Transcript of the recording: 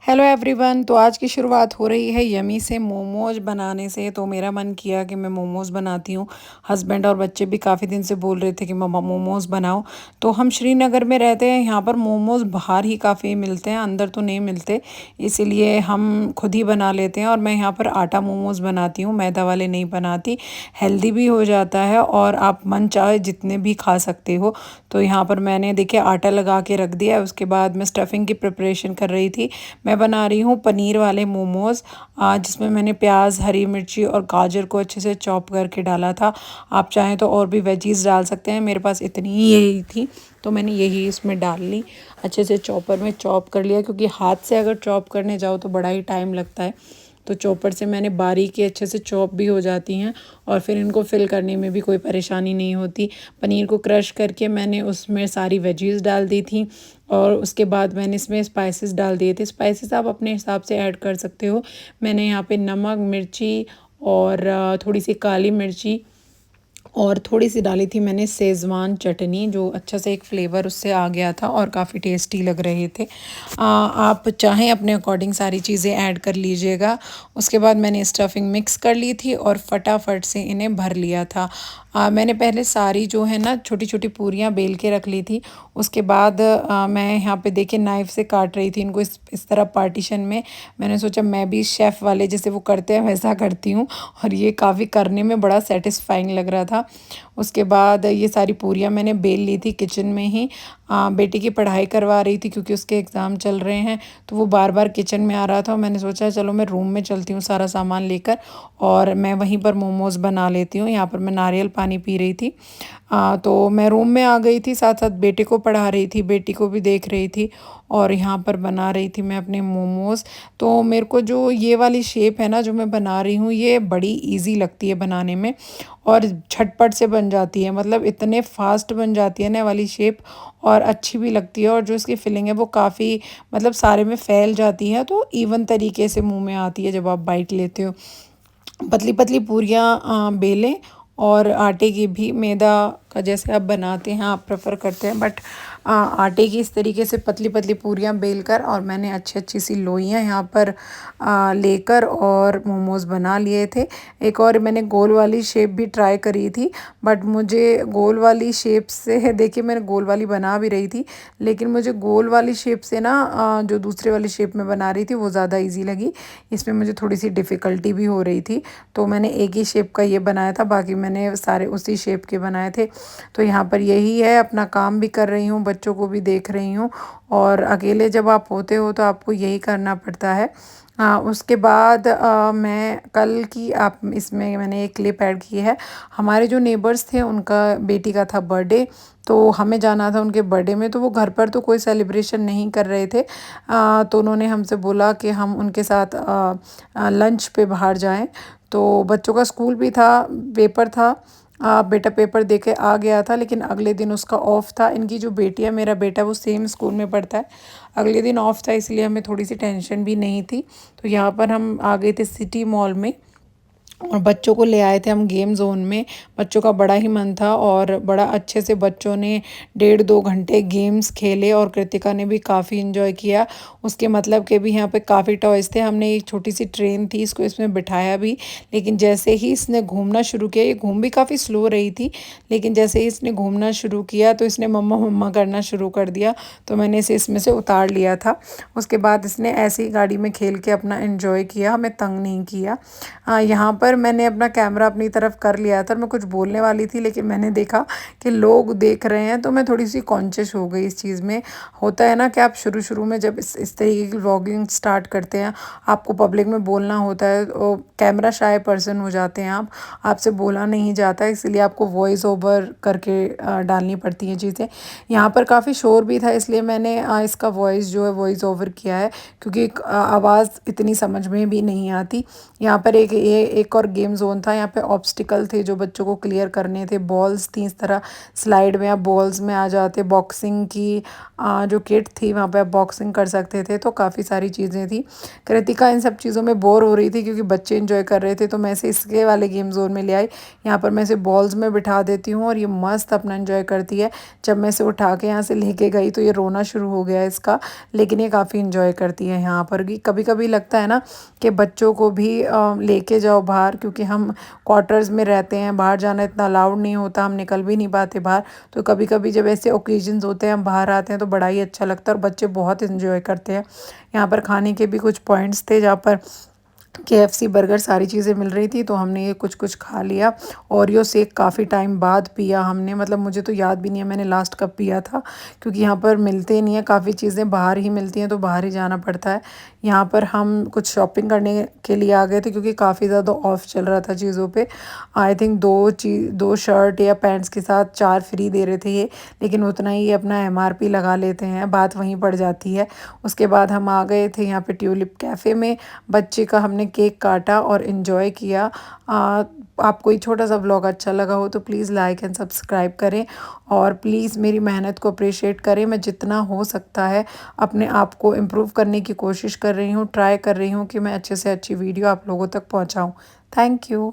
Hello everyone. तो आज की शुरुआत हो रही है यमी से मोमोज बनाने से। तो मेरा मन किया कि मैं मोमोज बनाती हूँ। हस्बैंड और बच्चे भी काफ़ी दिन से बोल रहे थे कि मम्मा मोमोज बनाओ। तो हम श्रीनगर में रहते हैं, यहाँ पर मोमोज बाहर ही काफ़ी मिलते हैं, अंदर तो नहीं मिलते। इसीलिए हम खुद ही बना लेते हैं। और मैं यहाँ पर आटा मोमोज बनाती हूँ, मैदा वाले नहीं बनाती। हेल्दी भी हो जाता है और आप मन चाहे जितने भी खा सकते हो। तो यहाँ पर मैंने देखिए आटा लगा के रख दिया। उसके बाद मैं स्टफिंग की प्रिपरेशन कर रही थी। मैं बना रही हूँ पनीर वाले मोमोज़, जिसमें मैंने प्याज, हरी मिर्ची और गाजर को अच्छे से चॉप करके डाला था। आप चाहें तो और भी वेजीज डाल सकते हैं, मेरे पास इतनी ही यही थी तो मैंने यही इसमें डाल ली। अच्छे से चॉपर में चॉप कर लिया, क्योंकि हाथ से अगर चॉप करने जाओ तो बड़ा ही टाइम लगता है। तो चॉपर से मैंने बारीकी अच्छे से चॉप भी हो जाती हैं और फिर इनको फिल करने में भी कोई परेशानी नहीं होती। पनीर को क्रश करके मैंने उसमें सारी वेजीज डाल दी थी और उसके बाद मैंने इसमें स्पाइसेस डाल दिए थे। स्पाइसेस आप अपने हिसाब से ऐड कर सकते हो। मैंने यहाँ पे नमक, मिर्ची और थोड़ी सी काली मिर्ची और थोड़ी सी डाली थी मैंने शेज़वान चटनी, जो अच्छा से एक फ्लेवर उससे आ गया था और काफ़ी टेस्टी लग रहे थे। आप चाहें अपने अकॉर्डिंग सारी चीज़ें ऐड कर लीजिएगा। उसके बाद मैंने स्टफिंग मिक्स कर ली थी और फटाफट से इन्हें भर लिया था। मैंने पहले सारी जो है ना छोटी छोटी पूरियाँ बेल के रख ली थी। उसके बाद मैं यहाँ पे देखिए नाइफ़ से काट रही थी इनको इस तरह पार्टीशन में। मैंने सोचा मैं भी शेफ़ वाले जैसे वो करते हैं वैसा करती हूँ, और ये काफ़ी करने में बड़ा सेटिस्फाइंग लग रहा था। उसके बाद ये सारी पूरियाँ मैंने बेल ली थी किचन में ही। बेटी की पढ़ाई करवा रही थी क्योंकि उसके एग्ज़ाम चल रहे हैं, तो वो बार बार किचन में आ रहा था। मैंने सोचा चलो मैं रूम में चलती हूँ सारा सामान लेकर और मैं वहीं पर मोमोज़ बना लेती हूँ। यहाँ पर मैं नारियल पानी पी रही थी। तो मैं रूम में आ गई थी, साथ साथ बेटे को पढ़ा रही थी, बेटी को भी देख रही थी और यहाँ पर बना रही थी मैं अपने मोमोज़। तो मेरे को जो ये वाली शेप है ना जो मैं बना रही हूँ, ये बड़ी इजी लगती है बनाने में और झटपट से बन जाती है। मतलब इतने फास्ट बन जाती है ना वाली शेप, और अच्छी भी लगती है। और जो इसकी फिलिंग है वो काफ़ी मतलब सारे में फैल जाती है, तो इवन तरीके से मुंह में आती है जब आप बाइट लेते हो। पतली पतली पूरियाँ बेलें और आटे की भी, मैदा का जैसे आप बनाते हैं आप प्रेफर करते हैं, बट आटे की इस तरीके से पतली पतली पूरियाँ बेलकर और मैंने अच्छी अच्छी सी लोइयाँ यहाँ पर लेकर और मोमोज़ बना लिए थे। एक और मैंने गोल वाली शेप भी ट्राई करी थी, बट मुझे गोल वाली शेप से देखिए मैंने गोल वाली बना भी रही थी, लेकिन मुझे गोल वाली शेप से ना जो दूसरे वाली शेप में बना रही थी वो ज़्यादा ईजी लगी। इसमें मुझे थोड़ी सी डिफ़िकल्टी भी हो रही थी, तो मैंने एक ही शेप का ये बनाया था, बाकी मैंने सारे उसी शेप के बनाए थे। तो यहाँ पर यही है, अपना काम भी कर रही हूँ, बच्चों को भी देख रही हूँ, और अकेले जब आप होते हो तो आपको यही करना पड़ता है। उसके बाद मैं कल की आप इसमें मैंने एक क्लिप ऐड की है। हमारे जो नेबर्स थे उनका बेटी का था बर्थडे, तो हमें जाना था उनके बर्थडे में। तो वो घर पर तो कोई सेलिब्रेशन नहीं कर रहे थे, तो उन्होंने हमसे बोला कि हम उनके साथ लंच पे बाहर जाएं। तो बच्चों का स्कूल भी था, पेपर था। बेटा पेपर दे के आ गया था, लेकिन अगले दिन उसका ऑफ था। इनकी जो बेटी है, मेरा बेटा वो सेम स्कूल में पढ़ता है, अगले दिन ऑफ था, इसलिए हमें थोड़ी सी टेंशन भी नहीं थी। तो यहाँ पर हम आ गए थे सिटी मॉल में और बच्चों को ले आए थे हम गेम जोन में। बच्चों का बड़ा ही मन था और बड़ा अच्छे से बच्चों ने 1.5-2 घंटे गेम्स खेले और कृतिका ने भी काफ़ी इन्जॉय किया। उसके मतलब के भी यहाँ पे काफ़ी टॉयज़ थे। हमने एक छोटी सी ट्रेन थी, इसको इसमें बिठाया भी, लेकिन जैसे ही इसने घूमना शुरू किया, ये घूम भी काफ़ी स्लो रही थी, लेकिन जैसे ही इसने घूमना शुरू किया तो इसने मम्मा मम्मा करना शुरू कर दिया। तो मैंने इसे इसमें से उतार लिया था। उसके बाद इसने ऐसी गाड़ी में खेल के अपना इन्जॉय किया, हमें तंग नहीं किया। यहाँ पर मैंने अपना कैमरा अपनी तरफ कर लिया था, मैं कुछ बोलने वाली थी, लेकिन मैंने देखा कि लोग देख रहे हैं, तो मैं थोड़ी सी कॉन्शियस हो गई इस चीज़ में। होता है ना कि आप शुरू शुरू में जब इस तरीके की व्लॉगिंग स्टार्ट करते हैं, आपको पब्लिक में बोलना होता है, तो कैमरा शाय पर्सन हो जाते हैं आप, आपसे बोला नहीं जाता, इसलिए आपको वॉइस ओवर करके डालनी पड़ती हैं चीज़ें। यहाँ पर काफ़ी शोर भी था, इसलिए मैंने इसका वॉइस जो है वॉइस ओवर किया है, क्योंकि आवाज़ इतनी समझ में भी नहीं आती। यहाँ पर एक और और गेम जोन था। यहाँ पे ऑब्स्टिकल थे जो बच्चों को क्लियर करने थे, बॉल्स थी इस तरह स्लाइड में, आप बॉल्स में आ जाते, बॉक्सिंग की जो किट थी वहाँ पे आप बॉक्सिंग कर सकते थे। तो काफ़ी सारी चीज़ें थी। कृतिका इन सब चीज़ों में बोर हो रही थी क्योंकि बच्चे इंजॉय कर रहे थे, तो मैं इसे इसके वाले गेम जोन में ले आई। यहाँ पर मैं इसे बॉल्स में बिठा देती हूँ और ये मस्त अपना इंजॉय करती है। जब मैं इसे उठा के यहाँ से लेके गई तो ये रोना शुरू हो गया इसका, लेकिन ये काफ़ी इंजॉय करती है। यहाँ पर भी कभी कभी लगता है ना कि बच्चों को भी लेके जाओ बाहर, क्योंकि हम क्वार्टर्स में रहते हैं, बाहर जाना इतना अलाउड नहीं होता, हम निकल भी नहीं पाते बाहर। तो कभी कभी जब ऐसे ओकेजन्स होते हैं हम बाहर आते हैं तो बड़ा ही अच्छा लगता है और बच्चे बहुत इंजॉय करते हैं। यहाँ पर खाने के भी कुछ पॉइंट्स थे जहाँ पर KFC बर्गर सारी चीज़ें मिल रही थी, तो हमने ये कुछ कुछ खा लिया। ओरियो शेक काफ़ी टाइम बाद पिया हमने, मतलब मुझे तो याद भी नहीं है मैंने लास्ट कब पिया था, क्योंकि यहाँ पर मिलते नहीं है, काफ़ी चीज़ें बाहर ही मिलती हैं तो बाहर ही जाना पड़ता है। यहाँ पर हम कुछ शॉपिंग करने के लिए आ गए थे क्योंकि काफ़ी ज़्यादा ऑफ चल रहा था चीज़ों पे। आई थिंक दो शर्ट या पैंट्स के साथ 4 फ्री दे रहे थे ये, लेकिन उतना ही MRP MRP लगा लेते हैं, बात वहीं पड़ जाती है। उसके बाद हम आ गए थे यहाँ पे ट्यूलिप कैफ़े में, बच्चे का हमने केक काटा और इन्जॉय किया। आपको ये छोटा सा व्लॉग अच्छा लगा हो तो प्लीज़ लाइक एंड सब्सक्राइब करें और प्लीज़ मेरी मेहनत को अप्रिशिएट करें। मैं जितना हो सकता है अपने आप को इम्प्रूव करने की कोशिश कर रही हूँ, ट्राई कर रही हूँ कि मैं अच्छे से अच्छी वीडियो आप लोगों तक पहुँचाऊँ। Thank you.